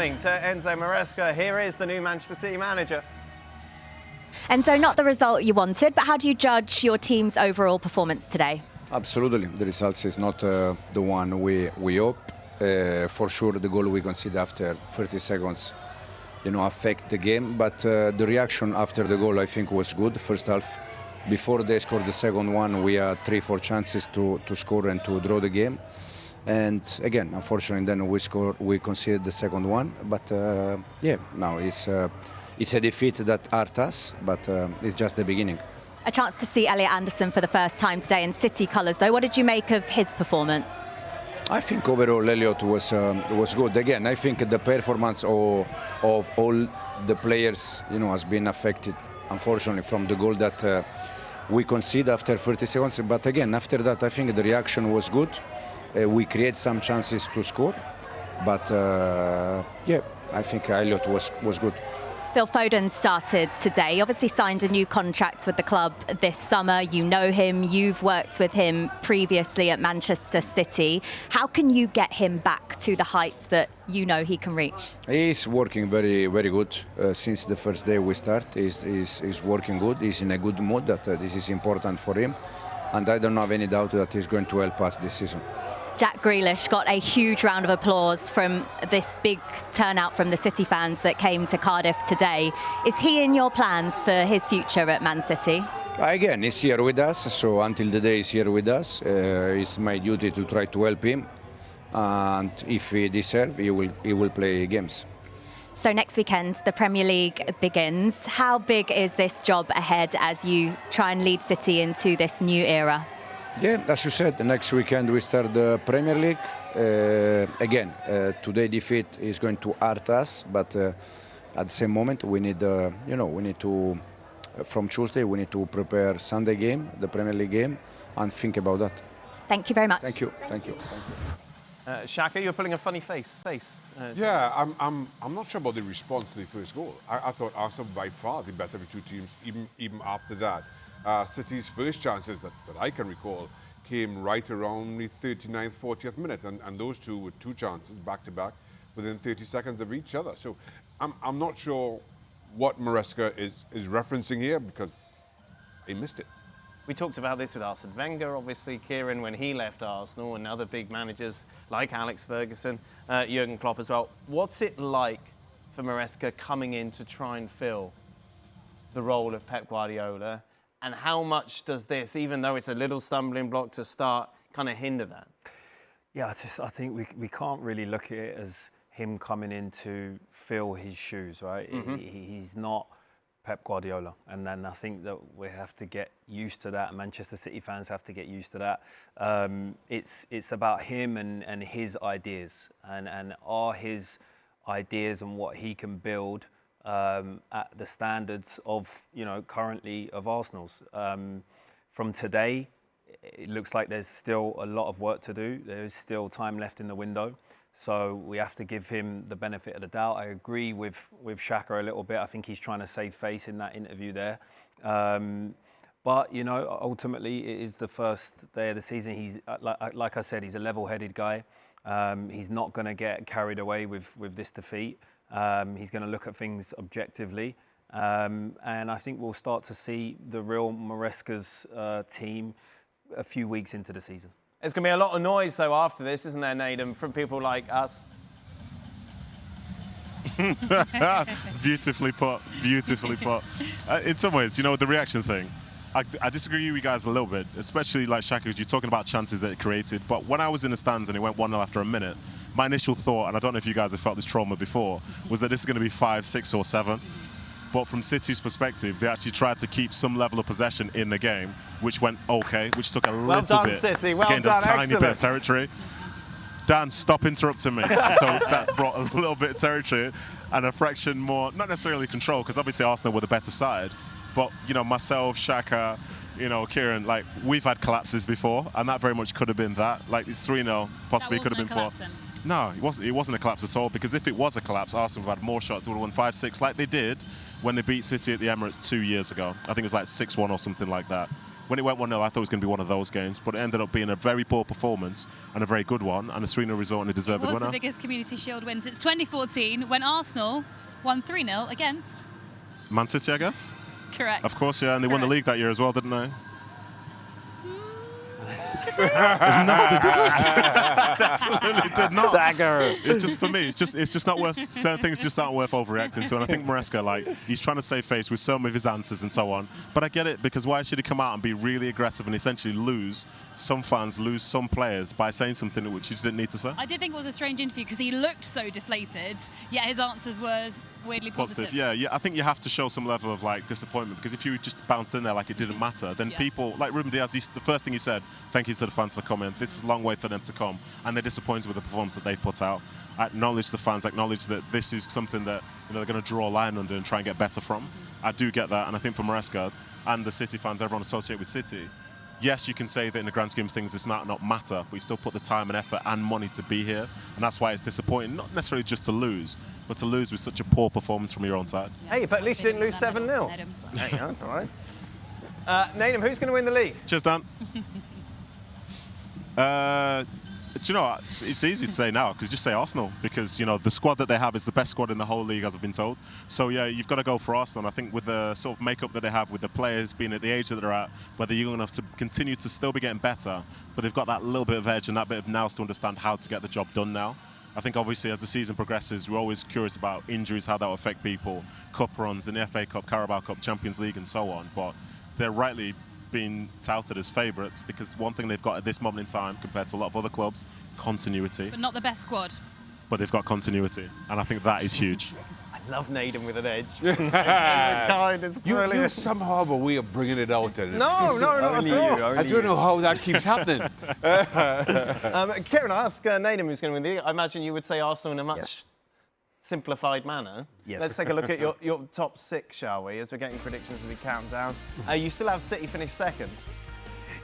morning to Enzo Maresca. Here is the new Manchester City manager. And so not the result you wanted, but how do you judge your team's overall performance today? Absolutely. The results is not the one we hope. For sure, the goal we conceded after 30 seconds, affect the game. But the reaction after the goal, I think, was good. First half, before they scored the second one, we had 3-4 chances to score and to draw the game. And again, unfortunately, then we conceded the second one. But now it's a defeat that hurt us, but it's just the beginning. A chance to see Elliot Anderson for the first time today in City colours, though. What did you make of his performance? I think overall Elliot was good. Again, I think the performance of all the players, has been affected, unfortunately, from the goal that we conceded after 30 seconds. But again, after that, I think the reaction was good. We create some chances to score, but I think Elliot was good. Phil Foden started today, obviously signed a new contract with the club this summer. You know him, you've worked with him previously at Manchester City. How can you get him back to the heights that you know he can reach? He's working very, very good. Since the first day we start, he's working good. He's in a good mood, that this is important for him. And I don't have any doubt that he's going to help us this season. Jack Grealish got a huge round of applause from this big turnout from the City fans that came to Cardiff today. Is he in your plans for his future at Man City? Again, he's here with us, so until the day he's here with us, it's my duty to try to help him. And if he deserves, he will play games. So next weekend, the Premier League begins. How big is this job ahead as you try and lead City into this new era? Yeah, as you said, the next weekend we start the Premier League. Again, today defeat is going to hurt us, but at the same moment we need, we need to, from Tuesday, we need to prepare Sunday game, the Premier League game, and think about that. Thank you very much. Thank you. Thank you. Shaka, you're pulling a funny face. Yeah, I'm not sure about the response to the first goal. I thought Arsenal by far the better of the two teams, even after that. City's first chances that I can recall came right around the 39th, 40th minute, and those two were two chances back-to-back within 30 seconds of each other. So I'm not sure what Maresca is referencing here, because he missed it. We talked about this with Arsene Wenger, obviously, Kieran, when he left Arsenal, and other big managers like Alex Ferguson, Jurgen Klopp as well. What's it like for Maresca coming in to try and fill the role of Pep Guardiola? And how much does this, even though it's a little stumbling block to start, kind of hinder that? Yeah, I think we can't really look at it as him coming in to fill his shoes, right? Mm-hmm. He's not Pep Guardiola. And then I think that we have to get used to that. Manchester City fans have to get used to that. It's about him and his ideas. And are his ideas and what he can build at the standards of, currently of Arsenal's. From today, it looks like there's still a lot of work to do. There's still time left in the window. So we have to give him the benefit of the doubt. I agree with Shaka a little bit. I think he's trying to save face in that interview there. But, ultimately it is the first day of the season. He's, like I said, he's a level-headed guy. He's not going to get carried away with this defeat. He's going to look at things objectively. And I think we'll start to see the real Maresca's team a few weeks into the season. There's going to be a lot of noise, though, after this, isn't there, Nedum, from people like us? Beautifully put, beautifully put. In some ways, the reaction thing, I disagree with you guys a little bit, especially like Shaka, because you're talking about chances that it created. But when I was in the stands and it went 1-0 after a minute, my initial thought, and I don't know if you guys have felt this trauma before, was that this is going to be 5, 6 or 7. But from City's perspective, they actually tried to keep some level of possession in the game, which went okay, which took a little bit, City. Gained a tiny bit of territory. Dan, stop interrupting me. So that brought a little bit of territory and a fraction more, not necessarily control, because obviously Arsenal were the better side. But, myself, Shaka, Kieran, we've had collapses before, and that very much could have been that. It's 3-0, possibly could have been 4. No, it wasn't a collapse at all, because if it was a collapse, Arsenal would have had more shots. They would have won 5-6, like they did when they beat City at the Emirates 2 years ago. I think it was 6-1 or something like that. when it went 1-0, I thought it was going to be one of those games, but it ended up being a very poor performance and a very good one, and a 3-0 result and a deserved winner. It was the biggest Community Shield win since 2014 when Arsenal won 3-0 against Man City, I guess? Correct. Of course, yeah, and they won the league that year as well, didn't they? Did they? No, they didn't. They absolutely did not. Dagger. It's just, for me, it's just not worth, certain things just aren't worth overreacting to. And I think Maresca, like, he's trying to save face with some of his answers and so on. But I get it, because why should he come out and be really aggressive and essentially lose some fans, lose some players by saying something which he didn't need to say? I did think it was a strange interview because he looked so deflated, yet his answers were weirdly positive. Yeah, I think you have to show some level of like disappointment, because if you just bounced in there like it didn't matter, then people, like Ruben Diaz, the first thing he said, thank you to the fans for coming. This is a long way for them to come, and they're disappointed with the performance that they've put out. Acknowledge the fans, acknowledge that this is something that they're going to draw a line under and try and get better from. I do get that, and I think for Maresca and the City fans, everyone associated with City, yes, you can say that in the grand scheme of things this might not matter, but you still put the time and effort and money to be here, and that's why it's disappointing, not necessarily just to lose, but to lose with such a poor performance from your own side. Hey, but at least you didn't lose 7-0. Hey, that's all right. Nedum, who's going to win the league? Cheers, Dan. Do you know what? It's easy to say now, because just say Arsenal, because the squad that they have is the best squad in the whole league, as I've been told. So yeah, you've got to go for Arsenal. And I think with the sort of makeup that they have, with the players being at the age that they're at, where they're young enough to continue to still be getting better, but they've got that little bit of edge and that bit of nous to understand how to get the job done now. I think obviously as the season progresses, we're always curious about injuries, how that will affect people, cup runs in the FA Cup, Carabao Cup, Champions League and so on. But they're rightly being touted as favourites, because one thing they've got at this moment in time compared to a lot of other clubs is continuity. But not the best squad. But they've got continuity, and I think that is huge. I love Nedum with an edge. It's brilliant. You somehow have a way of bringing it out. No, not at all. I don't know how that keeps happening. Kieran, I asked Nedum who's going to win the league. I imagine you would say Arsenal in a much simplified manner. Yes. Let's take a look at your top 6, shall we, as we're getting predictions as we count down. You still have City finish second.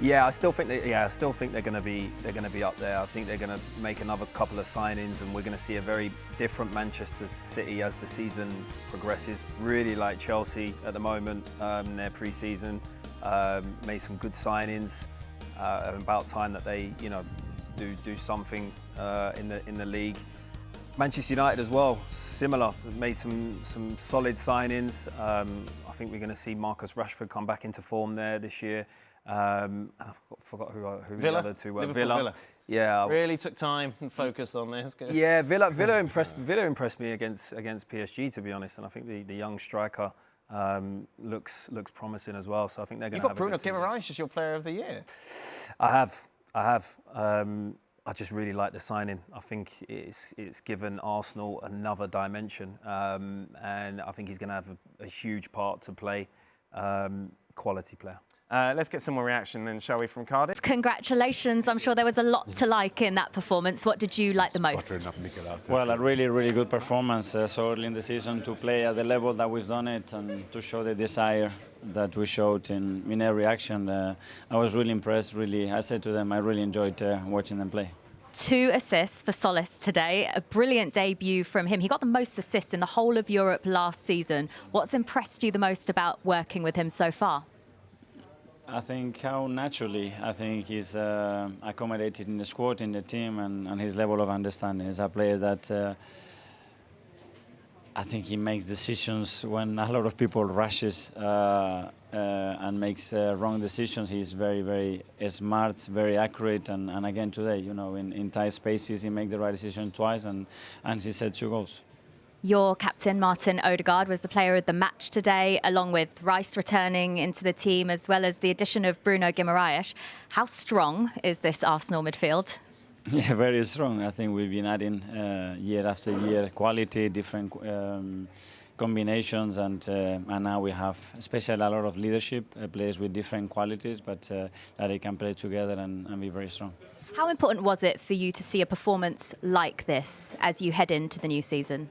Yeah, I still think they're going to be up there. I think they're going to make another couple of signings, and we're going to see a very different Manchester City as the season progresses. Really like Chelsea at the moment. Their pre-season made some good signings. About time that they do something in the league. Manchester United as well, similar, made some solid signings. I think we're going to see Marcus Rashford come back into form there this year. And I forgot who the other two were. Villa. Yeah. Really took time and focused on this. Yeah, Villa impressed me against PSG, to be honest. And I think the young striker looks promising as well. So I think they're going to have. You got Bruno Guimaraes as your Player of the Year. I have. I just really like the signing. I think it's given Arsenal another dimension, and I think he's going to have a huge part to play. Quality player. Let's get some more reaction then, shall we, from Cardiff? Congratulations. I'm sure there was a lot to like in that performance. What did you like the most? Well, a really good performance so early in the season to play at the level that we've done it and to show the desire that we showed in every action. I was really impressed. Really, I said to them, I really enjoyed watching them play. 2 assists for Solis today. A brilliant debut from him. He got the most assists in the whole of Europe last season. What's impressed you the most about working with him so far? I think how naturally, I think he's accommodated in the squad, in the team, and his level of understanding. He's a player that I think he makes decisions when a lot of people rushes and makes wrong decisions. He's very smart, very accurate, and again today, in tight spaces, he made the right decision twice, and he set 2 goals. Your captain, Martin Odegaard, was the player of the match today, along with Rice returning into the team, as well as the addition of Bruno Guimaraes. How strong is this Arsenal midfield? Yeah, very strong. I think we've been adding year after year quality, different combinations, and now we have especially a lot of leadership, players with different qualities, but that they can play together and be very strong. How important was it for you to see a performance like this as you head into the new season?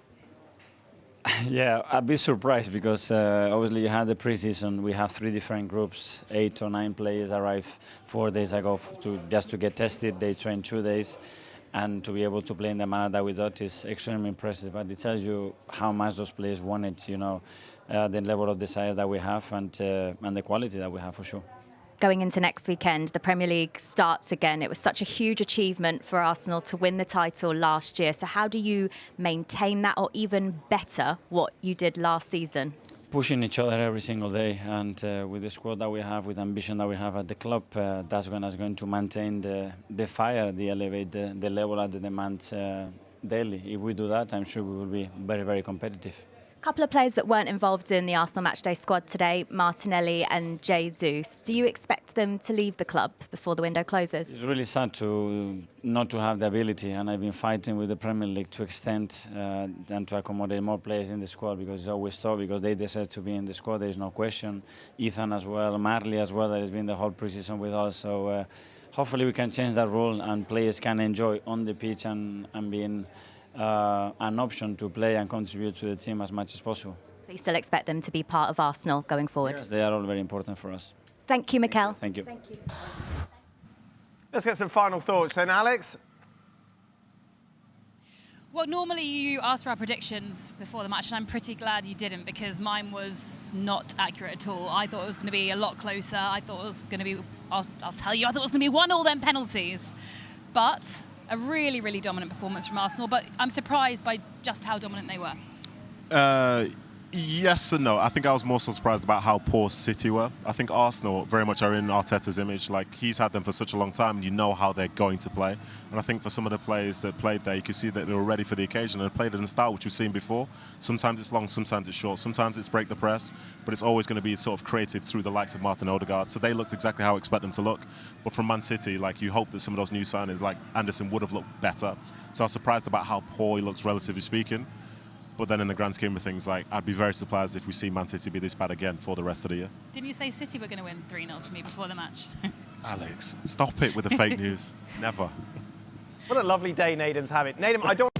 Yeah, a bit surprised because obviously you had the pre-season. We have 3 different groups. 8 or 9 players arrived 4 days ago just to get tested. They trained 2 days, and to be able to play in the manner that we did is extremely impressive. But it tells you how much those players wanted, the level of desire that we have and the quality that we have for sure. going into next weekend, the Premier League starts again. It was such a huge achievement for Arsenal to win the title last year. So how do you maintain that, or even better what you did last season? Pushing each other every single day, and with the squad that we have, with the ambition that we have at the club, that's when it's going to maintain the fire, the elevate the level and the demands daily. If we do that, I'm sure we will be very, very competitive. A couple of players that weren't involved in the Arsenal matchday squad today, Martinelli and Jesus. Do you expect them to leave the club before the window closes? It's really sad not to have the ability, and I've been fighting with the Premier League to extend and to accommodate more players in the squad, because it's always tough, because they deserve to be in the squad, there is no question. Ethan as well, Marley as well, that has been the whole pre-season with us. So hopefully we can change that rule and players can enjoy on the pitch and being an option to play and contribute to the team as much as possible. So you still expect them to be part of Arsenal going forward? Yes, they are all very important for us. Thank you, Mikel. Thank you. Thank you. Let's get some final thoughts then, Alex. Well, normally you ask for our predictions before the match, and I'm pretty glad you didn't, because mine was not accurate at all. I thought it was going to be a lot closer. I thought it was going to be, I'll tell you, I thought it was going to be 1-1 then penalties. But a really, really dominant performance from Arsenal, but I'm surprised by just how dominant they were. Yes and no. I think I was more so surprised about how poor City were. I think Arsenal very much are in Arteta's image. Like, he's had them for such a long time, and you know how they're going to play. And I think for some of the players that played there, you could see that they were ready for the occasion and played in a style which we've seen before. Sometimes it's long, sometimes it's short, sometimes it's break the press, but it's always going to be sort of creative through the likes of Martin Odegaard. So they looked exactly how I expect them to look. But from Man City, like, you hope that some of those new signings, like Anderson, would have looked better. So I was surprised about how poor he looks, relatively speaking. But then in the grand scheme of things, like, I'd be very surprised if we see Man City be this bad again for the rest of the year. Didn't you say City were going to win 3-0 to me before the match? Alex, stop it with the fake news. Never. What a lovely day Nedum's having. Nedum, I don't